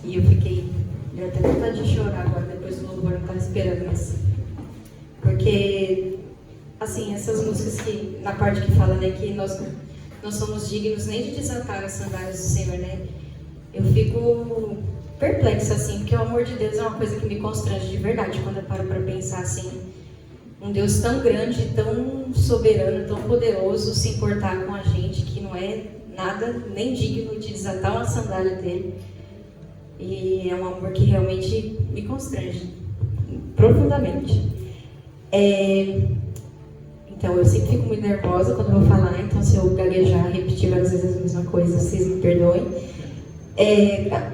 E eu fiquei, deu até vontade de chorar agora, depois do louvor, não estava esperando isso. Porque, assim, essas músicas que, na parte que fala, né, que nós não somos dignos nem de desatar as sandálias do Senhor, né? Eu fico perplexa, assim, porque o amor de Deus é uma coisa que me constrange de verdade, quando eu paro para pensar, assim, um Deus tão grande, tão soberano, tão poderoso, se importar com a gente, que não é nada nem digno de desatar uma sandália dele. E é um amor que realmente me constrange profundamente. Então, eu sempre fico muito nervosa quando vou falar, então se eu gaguejar, repetir várias vezes a mesma coisa, vocês me perdoem.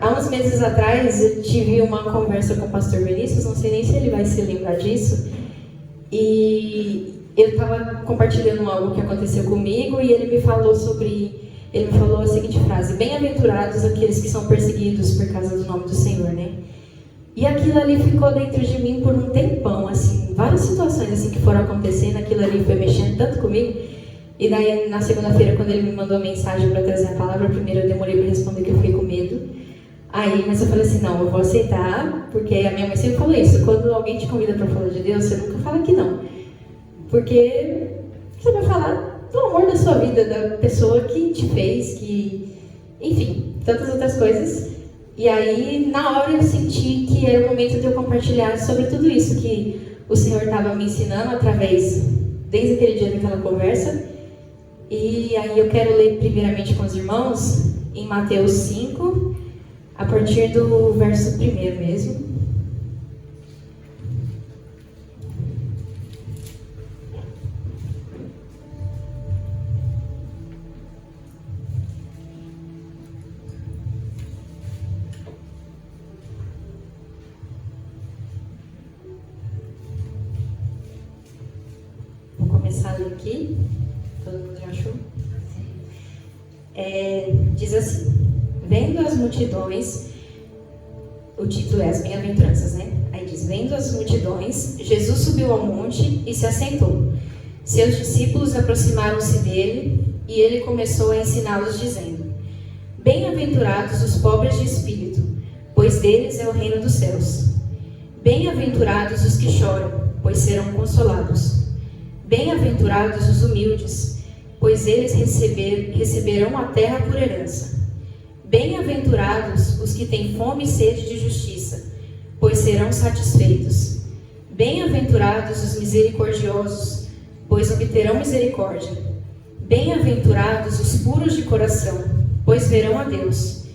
Há uns meses atrás, eu tive uma conversa com o pastor Vinícius, não sei nem se ele vai se lembrar disso, e eu estava compartilhando algo que aconteceu comigo, e ele me falou a seguinte frase: bem-aventurados aqueles que são perseguidos por causa do nome do Senhor, né? E aquilo ali ficou dentro de mim por um tempão, assim, várias situações assim que foram acontecendo, aquilo ali foi mexendo tanto comigo. E daí, na segunda-feira, quando ele me mandou a mensagem para trazer a palavra, primeiro eu demorei para responder, que eu fiquei com medo. Mas eu falei assim, não, eu vou aceitar, porque a minha mãe sempre falou isso: quando alguém te convida para falar de Deus, você nunca fala que não. Porque você vai falar do amor da sua vida, da pessoa que te fez, enfim, tantas outras coisas. E aí, na hora eu senti que era o momento de eu compartilhar sobre tudo isso que o Senhor estava me ensinando desde aquele dia daquela conversa. E aí eu quero ler primeiramente com os irmãos, em Mateus 5, a partir do verso 1 mesmo. Vou começar a ler aqui. Todo mundo já achou? Diz assim: vendo as multidões, o título é As Bem-aventuranças, né? Aí diz: vendo as multidões, Jesus subiu ao monte e se assentou. Seus discípulos aproximaram-se dele e ele começou a ensiná-los, dizendo: bem-aventurados os pobres de espírito, pois deles é o reino dos céus. Bem-aventurados os que choram, pois serão consolados. Bem-aventurados os humildes, pois eles receberão a terra por herança. Bem-aventurados os que têm fome e sede de justiça, pois serão satisfeitos. Bem-aventurados os misericordiosos, pois obterão misericórdia. Bem-aventurados os puros de coração, pois verão a Deus.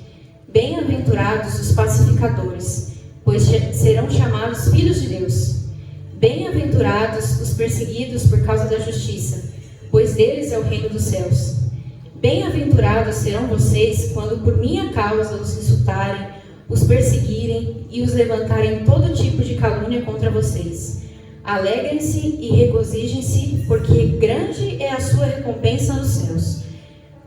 Bem-aventurados os pacificadores, pois serão chamados filhos de Deus. Bem-aventurados os perseguidos por causa da justiça, pois deles é o reino dos céus. Bem-aventurados serão vocês quando por minha causa os insultarem, os perseguirem e os levantarem todo tipo de calúnia contra vocês. Alegrem-se e regozijem-se, porque grande é a sua recompensa nos céus.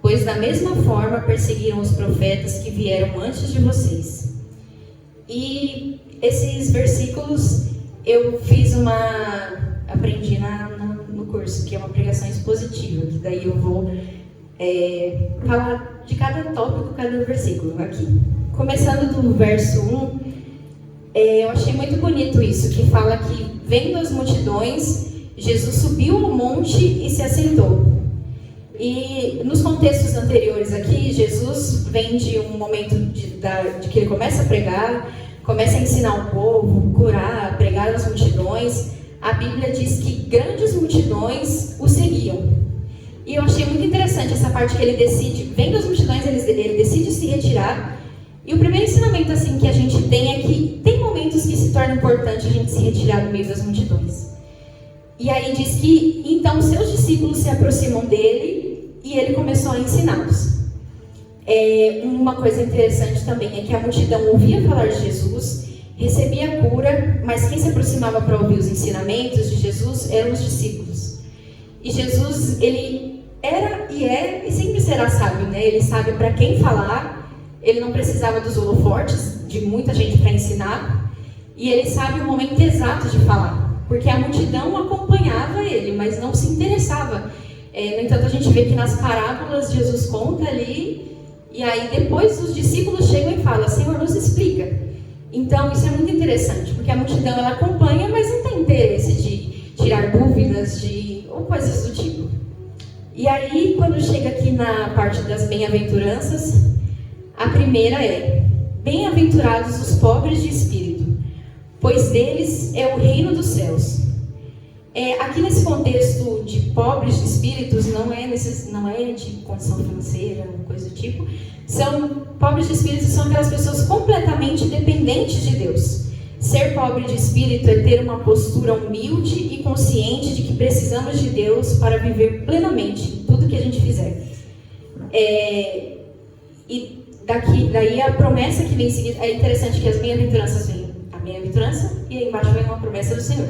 Pois da mesma forma perseguiram os profetas que vieram antes de vocês. E esses versículos eu aprendi no curso, que é uma pregação expositiva, que daí eu vou falar de cada tópico, cada versículo aqui. Começando do verso 1, eu achei muito bonito isso, que fala que, vendo as multidões, Jesus subiu ao monte e se assentou. E nos contextos anteriores aqui, Jesus vem de um momento de que ele começa a pregar, começa a ensinar o povo, curar, pregar as multidões. A Bíblia diz que grandes multidões o seguiam. E eu achei muito interessante essa parte que ele decide, vendo as multidões, ele decide se retirar. E o primeiro ensinamento assim, que a gente tem é que tem momentos que se torna importante a gente se retirar do meio das multidões. E aí diz que, então, seus discípulos se aproximam dele e ele começou a ensiná-los. Uma coisa interessante também é que a multidão ouvia falar de Jesus, recebia a cura, mas quem se aproximava para ouvir os ensinamentos de Jesus eram os discípulos. E Jesus, ele era e é e sempre será sábio, né? Ele sabe para quem falar, ele não precisava dos holofortes, de muita gente para ensinar, e ele sabe o momento exato de falar, porque a multidão acompanhava ele, mas não se interessava. No entanto, a gente vê que nas parábolas Jesus conta ali, e aí depois os discípulos chegam e falam: Senhor, nos explica. Então, isso é muito interessante, porque a multidão ela acompanha, mas não tem interesse de tirar dúvidas ou coisas do tipo. E aí, quando chega aqui na parte das bem-aventuranças, a primeira é: bem-aventurados os pobres de espírito, pois deles é o reino dos céus. Aqui nesse contexto de pobres de espíritos, não é de condição financeira, coisa do tipo. Pobres de espírito são aquelas pessoas completamente dependentes de Deus. Ser pobre de espírito é ter uma postura humilde e consciente de que precisamos de Deus para viver plenamente em tudo que a gente fizer. E daí a promessa que vem em seguida, é interessante que as bem-aventuranças vêm a bem-aventurança e aí embaixo vem uma promessa do Senhor.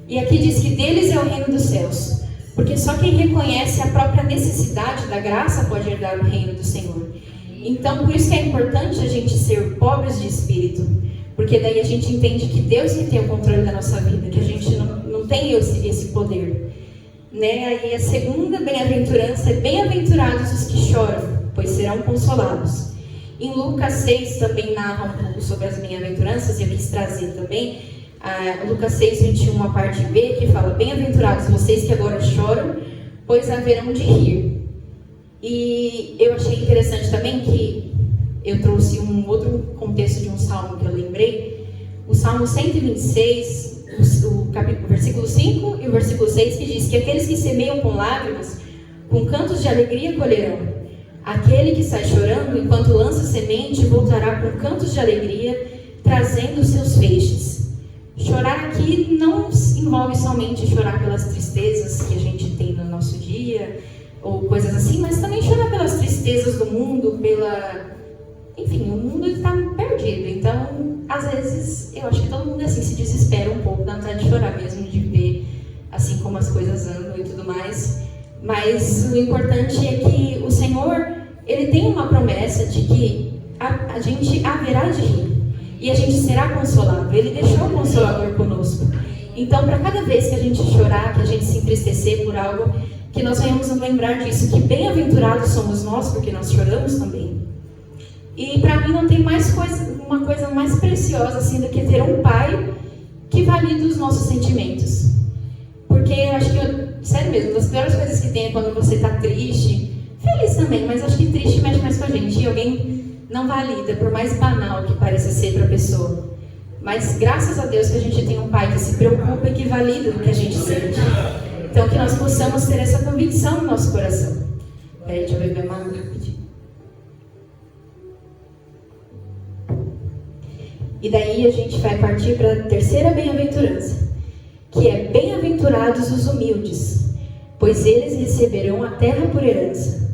E aqui diz que deles é o reino dos céus, porque só quem reconhece a própria necessidade da graça pode herdar o reino do Senhor. Então, por isso que é importante a gente ser pobres de espírito, porque daí a gente entende que Deus que tem o controle da nossa vida, que a gente não tem esse poder. Aí a segunda bem-aventurança é: bem-aventurados os que choram, pois serão consolados. Em Lucas 6 também narra um pouco sobre as bem-aventuranças, e eu quis trazer também. Lucas 6, 21, a parte B, que fala: bem-aventurados vocês que agora choram, pois haverão de rir. E eu achei interessante também que eu trouxe um outro contexto de um salmo que eu lembrei, o Salmo 126, o versículo 5 e o versículo 6, que diz que aqueles que semeiam com lágrimas, com cantos de alegria colherão. Aquele que sai chorando enquanto lança semente, voltará com cantos de alegria, trazendo os seus feixes. Chorar aqui não envolve somente chorar pelas tristezas que a gente tem no nosso dia, ou coisas assim, mas também chorar pelas tristezas do mundo, enfim, o mundo está perdido. Então, às vezes, eu acho que todo mundo assim se desespera um pouco, dá vontade de chorar mesmo, de ver assim como as coisas andam e tudo mais. Mas o importante é que o Senhor, Ele tem uma promessa de que a gente haverá de rir. E a gente será consolado. Ele deixou o Consolador conosco. Então, para cada vez que a gente chorar, que a gente se entristecer por algo, que nós venhamos nos lembrar disso, que bem-aventurados somos nós, porque nós choramos também. E para mim não tem uma coisa mais preciosa assim do que ter um pai que valida os nossos sentimentos. Porque eu acho que, sério mesmo, das piores coisas que tem é quando você está triste, feliz também, mas acho que triste mexe mais com a gente. E alguém não valida, por mais banal que pareça ser para a pessoa. Mas graças a Deus que a gente tem um pai que se preocupa e que valida o que a gente sente. Então que nós possamos ter essa convicção no nosso coração. Peraí, deixa eu beber uma água rapidinho. E daí a gente vai partir para a terceira bem-aventurança, que é: bem-aventurados os humildes, pois eles receberão a terra por herança.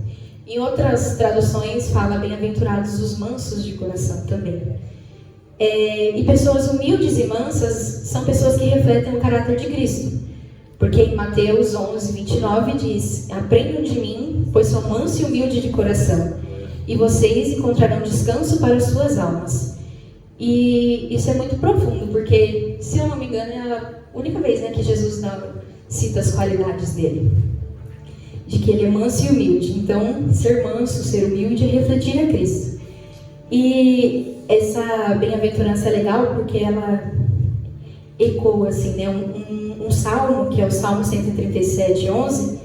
Em outras traduções fala: bem-aventurados os mansos de coração também. E pessoas humildes e mansas são pessoas que refletem o caráter de Cristo. Porque em Mateus 11, 29 diz: aprendam de mim, pois sou manso e humilde de coração, e vocês encontrarão descanso para as suas almas. E isso é muito profundo, porque, se eu não me engano, é a única vez que Jesus cita as qualidades dele. De que ele é manso e humilde. Então, ser manso, ser humilde é refletir a Cristo. E essa bem-aventurança é legal porque ela ecoa assim, um salmo, que é o Salmo 137, 11,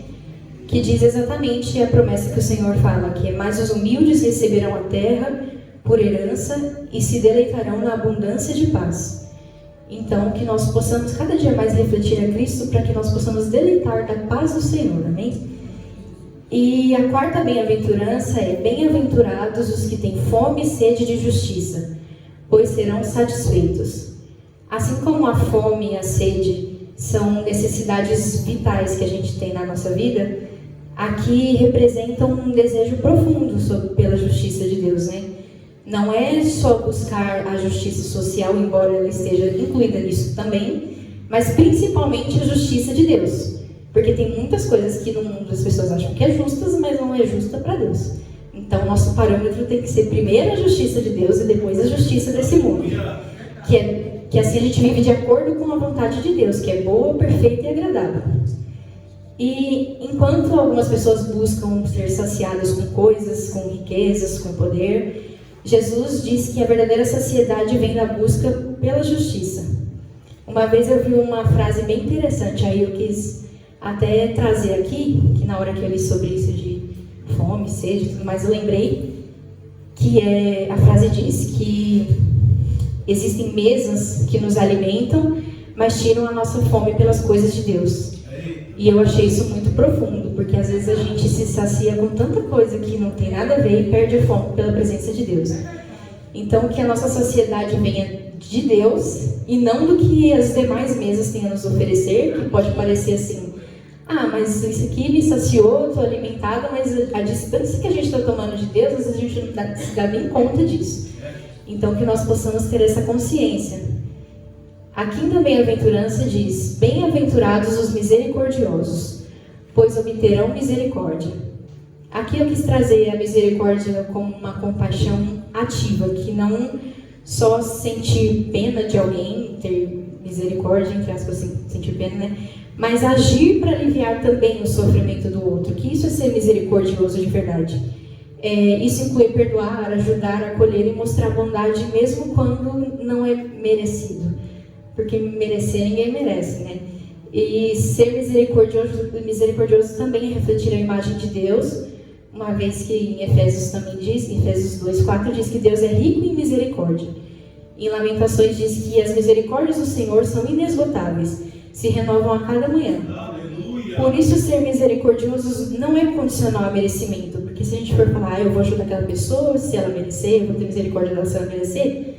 que diz exatamente a promessa que o Senhor fala, que é: mas os humildes receberão a terra por herança e se deleitarão na abundância de paz. Então, que nós possamos cada dia mais refletir a Cristo, para que nós possamos deleitar da paz do Senhor, amém? E a quarta bem-aventurança é: bem-aventurados os que têm fome e sede de justiça, pois serão satisfeitos. Assim como a fome e a sede são necessidades vitais que a gente tem na nossa vida, aqui representam um desejo profundo pela justiça de Deus, né? Não é só buscar a justiça social, embora ela esteja incluída nisso também, mas principalmente a justiça de Deus. Porque tem muitas coisas que no mundo as pessoas acham que é justas, mas não é justa para Deus. Então, nosso parâmetro tem que ser primeiro a justiça de Deus e depois a justiça desse mundo. Que assim a gente vive de acordo com a vontade de Deus, que é boa, perfeita e agradável. E enquanto algumas pessoas buscam ser saciadas com coisas, com riquezas, com poder, Jesus diz que a verdadeira saciedade vem da busca pela justiça. Uma vez eu vi uma frase bem interessante, aí eu quis até trazer aqui, que na hora que eu li sobre isso de fome, sede e tudo mais, eu lembrei que a frase diz que existem mesas que nos alimentam, mas tiram a nossa fome pelas coisas de Deus. E eu achei isso muito profundo, porque às vezes a gente se sacia com tanta coisa que não tem nada a ver e perde a fome pela presença de Deus. Então, que a nossa saciedade venha de Deus e não do que as demais mesas têm a nos oferecer, que pode parecer assim, mas isso aqui me saciou, estou alimentada, mas a distância que a gente está tomando de Deus, às vezes a gente não se dá nem conta disso. Então, que nós possamos ter essa consciência. A quinta bem-aventurança diz: bem-aventurados os misericordiosos, pois obterão misericórdia. Aqui eu quis trazer a misericórdia como uma compaixão ativa, que não só sentir pena de alguém, ter misericórdia, entre aspas, sentir pena, né? Mas agir para aliviar também o sofrimento do outro, que isso é ser misericordioso de verdade. Isso inclui perdoar, ajudar, acolher e mostrar bondade mesmo quando não é merecido. Porque merecer ninguém merece, né? E ser misericordioso também é refletir a imagem de Deus, uma vez que em Efésios também diz, em Efésios 2:4 diz que Deus é rico em misericórdia. Em Lamentações diz que as misericórdias do Senhor são inesgotáveis, se renovam a cada manhã. Aleluia. Por isso ser misericordioso não é condicional a merecimento, porque se a gente for falar, eu vou ajudar aquela pessoa, se ela merecer, eu vou ter misericórdia dela se ela merecer,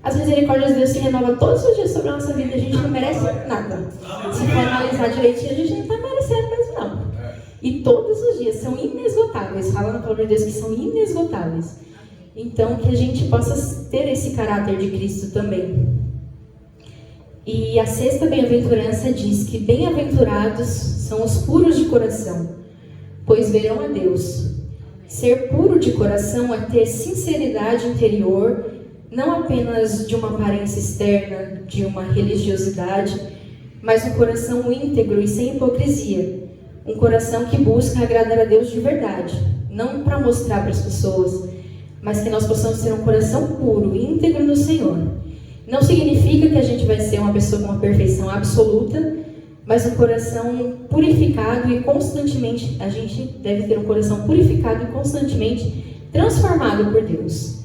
as misericórdias de Deus se renovam todos os dias sobre a nossa vida, a gente não merece nada. Se for analisar direitinho, a gente não está merecendo mesmo não. E todos os dias são inesgotáveis, fala na palavra de Deus que são inesgotáveis. Então, que a gente possa ter esse caráter de Cristo também. E a sexta bem-aventurança diz que bem-aventurados são os puros de coração, pois verão a Deus. Ser puro de coração é ter sinceridade interior, não apenas de uma aparência externa, de uma religiosidade, mas um coração íntegro e sem hipocrisia. Um coração que busca agradar a Deus de verdade, não para mostrar para as pessoas, mas que nós possamos ter um coração puro, íntegro no Senhor. Não significa que a gente vai ser uma pessoa com uma perfeição absoluta, mas um coração purificado e constantemente, a gente deve ter um coração purificado e constantemente transformado por Deus.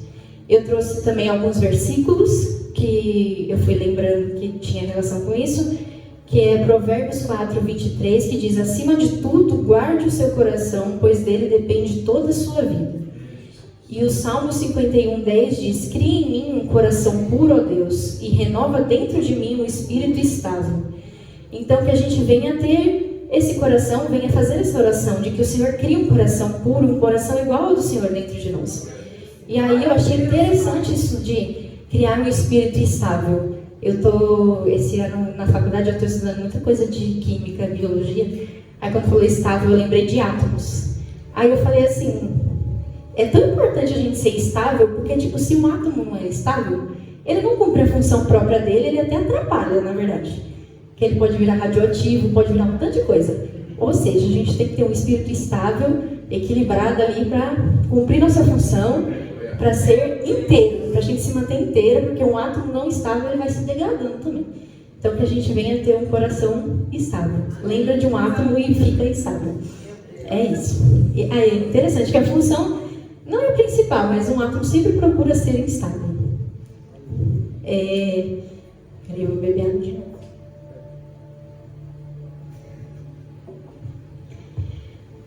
Eu trouxe também alguns versículos que eu fui lembrando que tinha relação com isso, que é Provérbios 4:23, que diz: acima de tudo, guarde o seu coração, pois dele depende toda a sua vida. E o Salmo 51:10 diz: cria em mim um coração puro, ó Deus, e renova dentro de mim um espírito estável. Então, que a gente venha ter esse coração, venha fazer essa oração, de que o Senhor crie um coração puro, um coração igual ao do Senhor dentro de nós. E aí eu achei interessante isso de criar um espírito estável. Esse ano na faculdade, eu estou estudando muita coisa de química, biologia. Aí quando falou estável, eu lembrei de átomos. Aí eu falei assim, é tão importante a gente ser estável, porque tipo, se um átomo não é estável, ele não cumpre a função própria dele, ele até atrapalha, na verdade. Que ele pode virar radioativo, pode virar um tanto de coisa. Ou seja, a gente tem que ter um espírito estável, equilibrado ali para cumprir nossa função, para ser inteiro, para a gente se manter inteiro, porque um átomo não estável ele vai se degradando também. Então que a gente venha ter um coração estável. Lembra de um átomo e fica estável. É isso. E é interessante que a função não é a principal, mas um átomo sempre procura ser instável. Peraí, eu vou beber água de novo.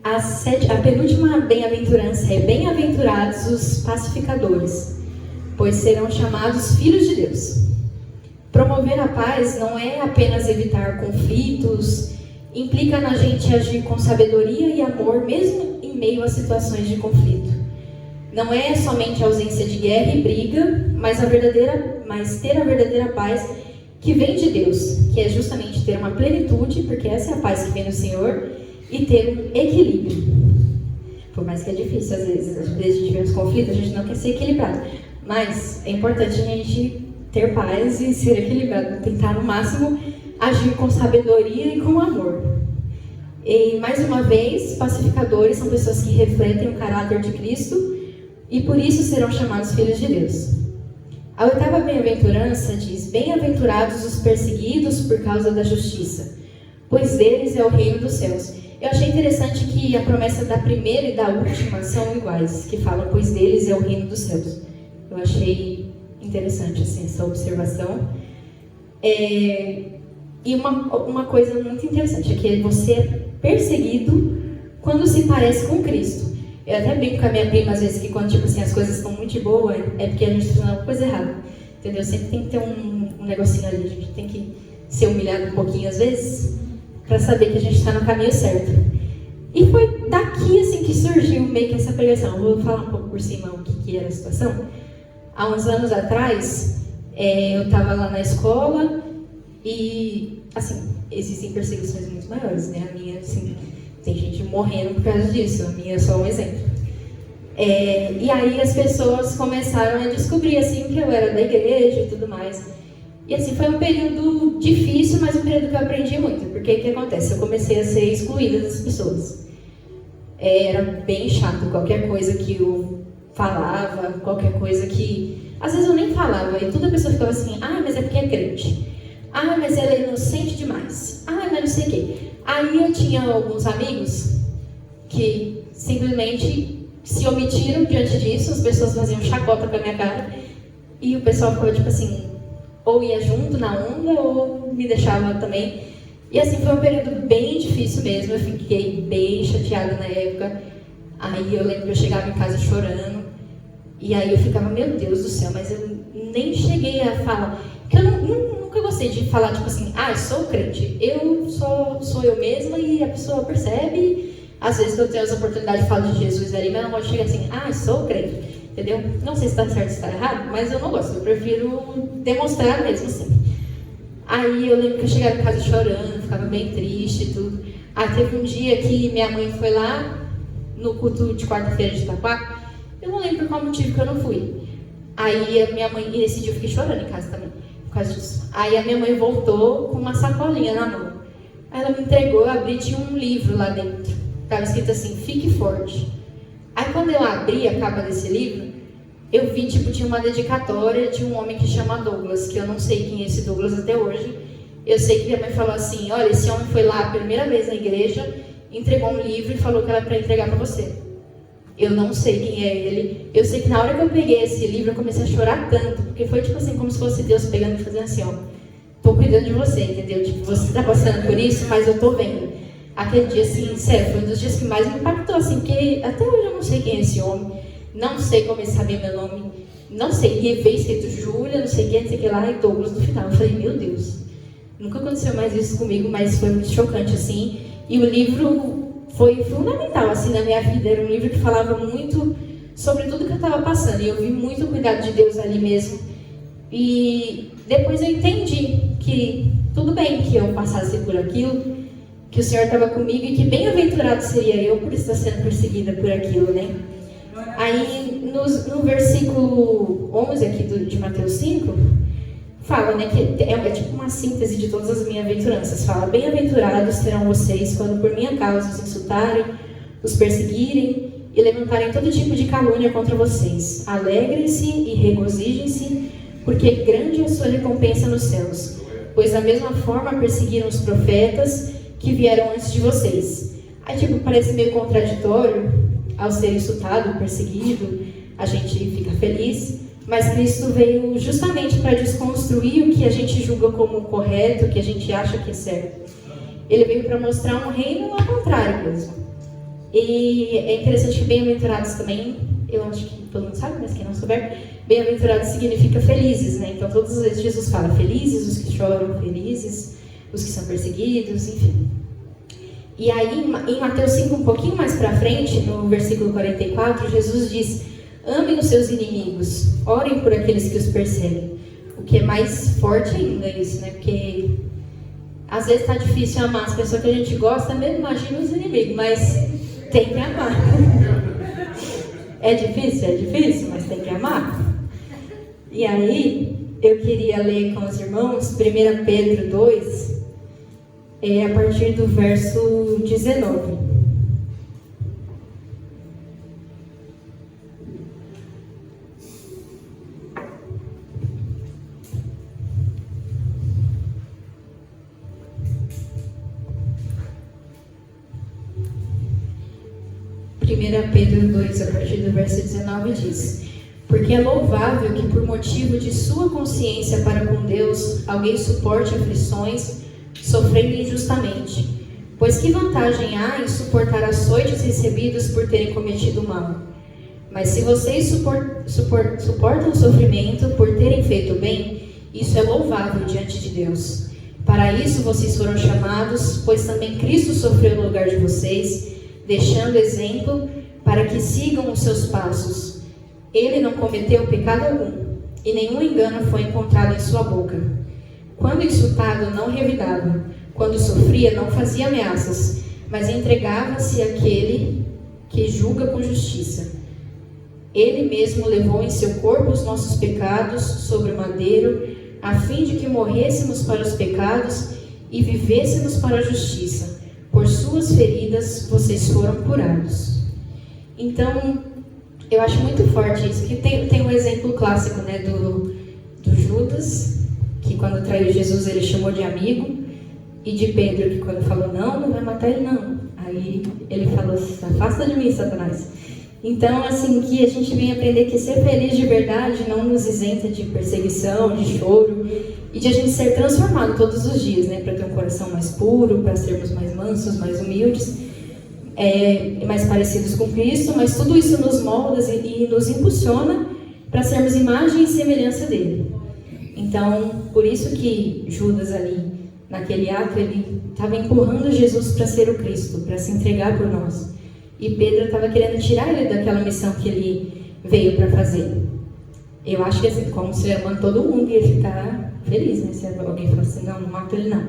A penúltima bem-aventurança é: bem-aventurados os pacificadores, pois serão chamados filhos de Deus. Promover a paz não é apenas evitar conflitos, implica na gente agir com sabedoria e amor, mesmo em meio a situações de conflito. Não é somente a ausência de guerra e briga, mas ter a verdadeira paz que vem de Deus, que é justamente ter uma plenitude, porque essa é a paz que vem do Senhor, e ter um equilíbrio. Por mais que é difícil, às vezes a gente vê uns conflitos, a gente não quer ser equilibrado. Mas é importante a gente ter paz e ser equilibrado, tentar no máximo agir com sabedoria e com amor. E mais uma vez, pacificadores são pessoas que refletem o caráter de Cristo e por isso serão chamados filhos de Deus. A oitava bem-aventurança diz: bem-aventurados os perseguidos por causa da justiça, pois deles é o reino dos céus. Eu achei interessante que a promessa da primeira e da última são iguais, que falam: pois deles é o reino dos céus. Eu achei interessante assim, essa observação. E uma coisa muito interessante é que você é perseguido quando se parece com Cristo. Eu até brinco com a minha prima às vezes que quando tipo assim, as coisas estão muito boas, é porque a gente está fazendo alguma coisa errada. Entendeu? Sempre tem que ter um negocinho ali, a gente tem que ser humilhado um pouquinho às vezes, para saber que a gente está no caminho certo. E foi daqui assim que surgiu meio que essa pregação. Eu vou falar um pouco por cima o que era a situação. Há uns anos atrás, eu estava lá na escola e, assim, existem perseguições muito maiores, né? A minha, assim, tem gente morrendo por causa disso, a minha é só um exemplo. E aí as pessoas começaram a descobrir, assim, que eu era da igreja e tudo mais. E assim, foi um período difícil, mas um período que eu aprendi muito. Porque o que acontece? Eu comecei a ser excluída das pessoas. Era bem chato, qualquer coisa que eu falava, qualquer coisa que... Às vezes eu nem falava, e toda pessoa ficava assim: ah, mas é porque é crente. Ah, mas ela é inocente demais. Ah, mas não sei o quê. Aí eu tinha alguns amigos que simplesmente se omitiram diante disso, as pessoas faziam chacota com a minha cara, e o pessoal ficava tipo assim, ou ia junto na onda, ou me deixava também. E assim, foi um período bem difícil mesmo, eu fiquei bem chateada na época. Aí eu lembro que eu chegava em casa chorando, e aí eu ficava: meu Deus do céu, mas eu nem cheguei a falar, porque eu nunca gostei de falar tipo assim: ah, eu sou crente, eu sou eu mesma, e a pessoa percebe. Às vezes eu tenho as oportunidades de falar de Jesus ali, mas eu não gosto de chegar assim: ah, eu sou crente, entendeu? Não sei se está certo ou se está errado, mas eu não gosto, eu prefiro demonstrar mesmo assim. Aí eu lembro que eu chegava em casa chorando, ficava bem triste e tudo. Aí teve um dia que minha mãe foi lá no culto de quarta-feira de Itaquá. Eu não lembro por qual motivo que eu não fui. Aí a minha mãe, e esse dia eu fiquei chorando em casa também, por causa disso. Aí a minha mãe voltou com uma sacolinha na mão. Aí ela me entregou, eu abri, tinha um livro lá dentro. Estava escrito assim: fique forte. Aí quando eu abri a capa desse livro, eu vi, tipo, tinha uma dedicatória de um homem que chama Douglas, que eu não sei quem é esse Douglas até hoje. Eu sei que minha mãe falou assim: olha, esse homem foi lá a primeira vez na igreja, entregou um livro e falou que era para entregar para você. Eu não sei quem é ele. Eu sei que na hora que eu peguei esse livro, eu comecei a chorar tanto, porque foi tipo assim, como se fosse Deus pegando e fazendo assim: ó, tô cuidando de você, entendeu? Tipo, você tá passando por isso, mas eu tô vendo. Aquele dia, assim, sério, foi um dos dias que mais me impactou, assim, porque até hoje eu não sei quem é esse homem, não sei como ele sabia meu nome, não sei, e veio escrito Júlia, não sei quem, não sei o que lá, e Douglas no final. Eu falei: meu Deus, nunca aconteceu mais isso comigo, mas foi muito chocante, assim. E o livro foi fundamental, assim, na minha vida. Era um livro que falava muito sobre tudo que eu estava passando, e eu vi muito o cuidado de Deus ali mesmo. E depois eu entendi que tudo bem que eu passasse por aquilo, que o Senhor estava comigo, e que bem-aventurado seria eu por estar sendo perseguida por aquilo, né? Aí no versículo 11 aqui de Mateus 5, fala, né, que é tipo uma síntese de todas as bem-aventuranças. Fala: bem-aventurados serão vocês quando por minha causa os insultarem, os perseguirem e levantarem todo tipo de calúnia contra vocês. Alegrem-se e regozijem-se, porque grande é a sua recompensa nos céus, pois da mesma forma perseguiram os profetas que vieram antes de vocês. Aí tipo, parece meio contraditório, ao ser insultado, perseguido, a gente fica feliz, mas Cristo veio justamente para desconstruir o que a gente julga como correto, o que a gente acha que é certo. Ele veio para mostrar um reino ao contrário mesmo. E é interessante que bem-aventurados também, eu acho que todo mundo sabe, mas quem não souber, bem-aventurados significa felizes, né? Então todas as vezes Jesus fala: felizes os que choram, felizes os que são perseguidos, enfim. E aí em Mateus 5, um pouquinho mais para frente, no versículo 44, Jesus diz: amem os seus inimigos, orem por aqueles que os perseguem. O que é mais forte ainda isso, né? Porque às vezes está difícil amar as pessoas que a gente gosta, mesmo imagina os inimigos, mas tem que amar. É difícil, mas tem que amar. E aí, eu queria ler com os irmãos 1 Pedro 2, a partir do verso 19. 1 Pedro 2, a partir do verso 19, diz: porque é louvável que por motivo de sua consciência para com Deus, alguém suporte aflições, sofrendo injustamente. Pois que vantagem há em suportar açoites recebidos por terem cometido mal? Mas se vocês suportam o sofrimento por terem feito bem, isso é louvável diante de Deus. Para isso vocês foram chamados, pois também Cristo sofreu no lugar de vocês, deixando exemplo para que sigam os seus passos. Ele não cometeu pecado algum, e nenhum engano foi encontrado em sua boca. Quando insultado, não revidava. Quando sofria, não fazia ameaças, mas entregava-se àquele que julga com justiça. Ele mesmo levou em seu corpo os nossos pecados sobre o madeiro, a fim de que morrêssemos para os pecados e vivêssemos para a justiça. Por suas feridas, vocês foram curados. Então, eu acho muito forte isso, que tem um exemplo clássico, né, do Judas, que quando traiu Jesus ele chamou de amigo, e de Pedro, que quando falou, não vai matar ele não. Aí ele falou, afasta de mim, Satanás. Então, assim, que a gente vem aprender que ser feliz de verdade não nos isenta de perseguição, de choro, e de a gente ser transformado todos os dias, né, para ter um coração mais puro, para sermos mais mansos, mais humildes, mais parecidos com Cristo, mas tudo isso nos molda e nos impulsiona para sermos imagem e semelhança dele. Então, por isso que Judas ali, naquele ato, ele estava empurrando Jesus para ser o Cristo, para se entregar por nós. E Pedro estava querendo tirar ele daquela missão que ele veio para fazer. Eu acho que assim, como ser humano, todo mundo ia ficar feliz, né? Se alguém falasse assim, não mata ele não.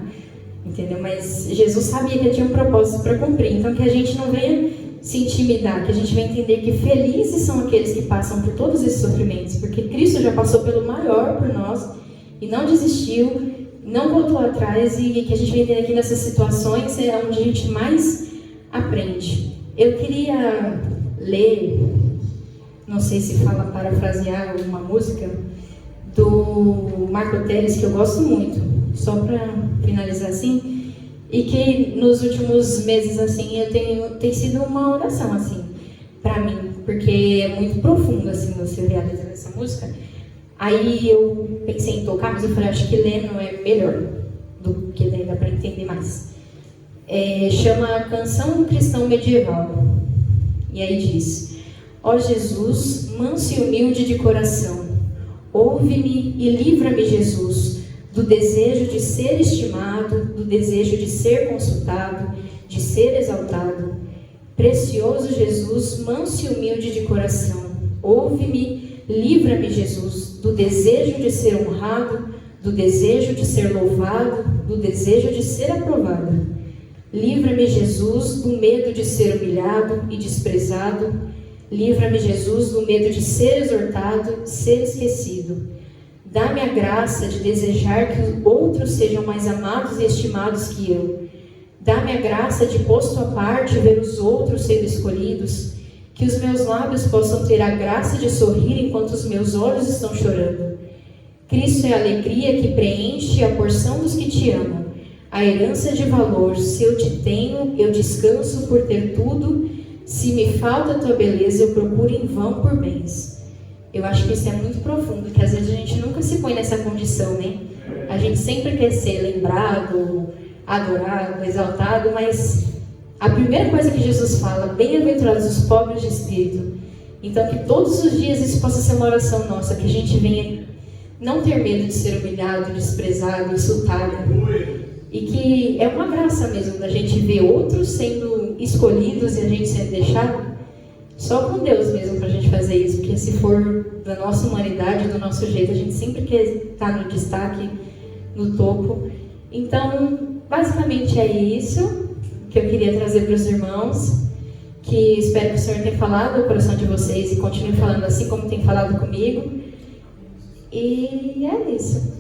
Entendeu? Mas Jesus sabia que ele tinha um propósito para cumprir. Então que a gente não venha se intimidar, que a gente venha entender que felizes são aqueles que passam por todos esses sofrimentos, porque Cristo já passou pelo maior por nós e não desistiu, não voltou atrás, e que a gente venha entender que nessas situações é onde a gente mais aprende. Eu queria ler, não sei se fala parafrasear uma música do Marco Teles, que eu gosto muito, só para finalizar assim, e que nos últimos meses assim tem sido uma oração assim para mim, porque é muito profundo assim você ver a letra dessa música. Aí eu pensei em tocar, mas eu falei, acho que lendo é melhor do que ler, dá para entender mais. Chama Canção do Cristão Medieval. E aí diz: ó Jesus, manso e humilde de coração, ouve-me e livra-me, Jesus, do desejo de ser estimado, do desejo de ser consultado, de ser exaltado. Precioso Jesus, manso e humilde de coração, ouve-me, livra-me, Jesus, do desejo de ser honrado, do desejo de ser louvado, do desejo de ser aprovado. Livra-me, Jesus, do medo de ser humilhado e desprezado. Livra-me, Jesus, do medo de ser exortado, ser esquecido. Dá-me a graça de desejar que outros sejam mais amados e estimados que eu. Dá-me a graça de, posto à parte, ver os outros sendo escolhidos. Que os meus lábios possam ter a graça de sorrir enquanto os meus olhos estão chorando. Cristo é a alegria que preenche a porção dos que te amam. A herança de valor, se eu te tenho, eu descanso por ter tudo. Se me falta a tua beleza, eu procuro em vão por bens. Eu acho que isso é muito profundo, que às vezes a gente nunca se põe nessa condição, né? A gente sempre quer ser lembrado, adorado, exaltado, mas a primeira coisa que Jesus fala, bem-aventurados os pobres de espírito. Então que todos os dias isso possa ser uma oração nossa, que a gente venha não ter medo de ser humilhado, desprezado, insultado. E que é uma graça mesmo da gente ver outros sendo escolhidos e a gente sendo deixado. Só com Deus mesmo pra gente fazer isso, porque se for da nossa humanidade, do nosso jeito, a gente sempre quer estar no destaque, no topo. Então, basicamente é isso que eu queria trazer para os irmãos, que espero que o Senhor tenha falado no coração de vocês e continue falando assim como tem falado comigo. E é isso.